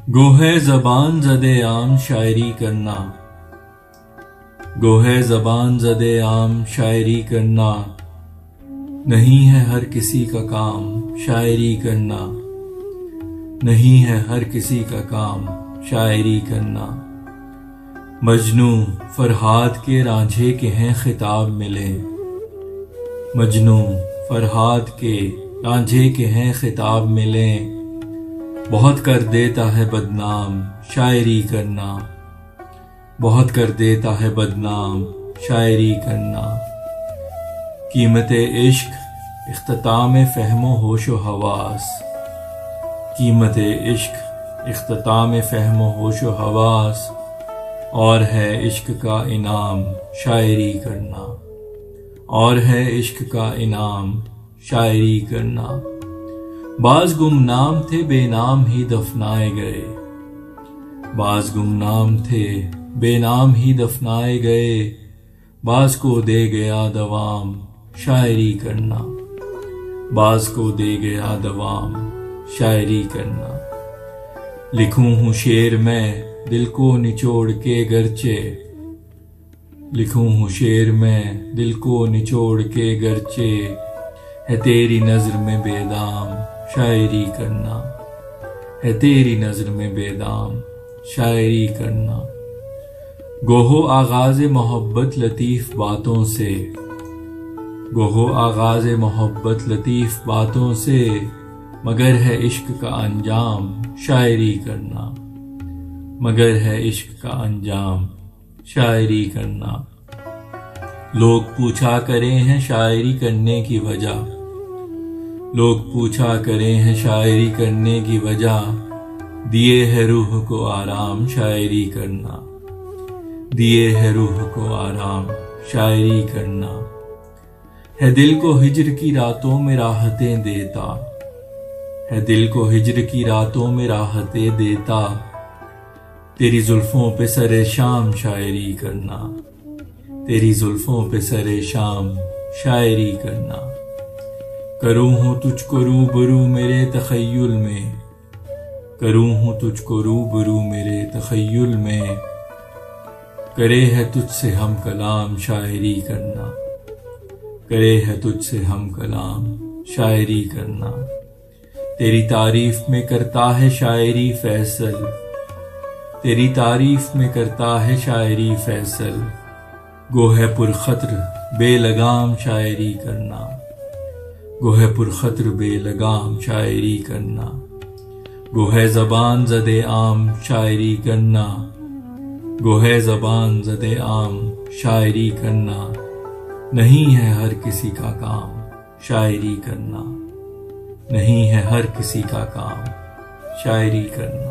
گوہے زبان زدے عام شاعری کرنا، گوہے زبان زدے عام شاعری کرنا، نہیں ہے ہر کسی کا کام شاعری کرنا، نہیں ہے ہر کسی کا کام شاعری کرنا۔ مجنوں فرہاد کے رانجھے کے ہیں خطاب ملے، مجنوں فرہاد کے رانجھے کے ہیں خطاب ملے، بہت کر دیتا ہے بدنام شاعری کرنا، بہت کر دیتا ہے بدنام شاعری کرنا۔ قیمت عشق اختتام فہم و ہوش و حواس، قیمت عشق اختتام فہم و ہوش و حواس، اور ہے عشق کا انعام شاعری کرنا، اور ہے عشق کا انعام شاعری کرنا۔ بعض گمنام تھے بے نام ہی دفنائے گئے، بعض گمنام تھے بے نام ہی دفنائے گئے، بعض کو دے گیا دوام شاعری کرنا، بعض کو دے گیا دوام شاعری کرنا۔ لکھوں ہوں شعر میں دل کو نچوڑ کے گرچہ، لکھوں ہوں شعر میں دل کو نچوڑ کے گرچہ، ہے تیری نظر میں بے دام شاعری کرنا، ہے تیری نظر میں بے دام شاعری کرنا۔ گوہو آغاز محبت لطیف باتوں سے، گوہو آغاز محبت لطیف باتوں سے، مگر ہے عشق کا انجام شاعری کرنا، مگر ہے عشق کا انجام شاعری کرنا۔ لوگ پوچھا کرے ہیں شاعری کرنے کی وجہ، لوگ پوچھا کرے ہیں شاعری کرنے کی وجہ، دیے ہے روح کو آرام شاعری کرنا، دیے ہے روح کو آرام شاعری کرنا۔ ہے دل کو ہجر کی راتوں میں راحتیں دیتا، ہے دل کو ہجر کی راتوں میں راحتیں دیتا، تیری زلفوں پہ سر شام شاعری کرنا، تیری زلفوں پہ سر شام شاعری کرنا۔ کروں ہوں تجھ کو روبرو میرے تخیل میں، کروں ہوں تجھ کو روبرو میرے تخیل میں، کرے ہے تجھ سے ہم کلام شاعری کرنا، کرے ہے تجھ سے ہم کلام شاعری کرنا۔ تیری تعریف میں کرتا ہے شاعری فیصل، تیری تعریف میں کرتا ہے شاعری فیصل، گوہے پرخطر بے لگام شاعری کرنا، گوہے پرخطر بے لگام شاعری کرنا۔ گوہے زبان زدے عام شاعری کرنا، گوہے زبان زدے عام شاعری کرنا، نہیں ہے ہر کسی کا کام شاعری کرنا، نہیں ہے ہر کسی کا کام شاعری کرنا۔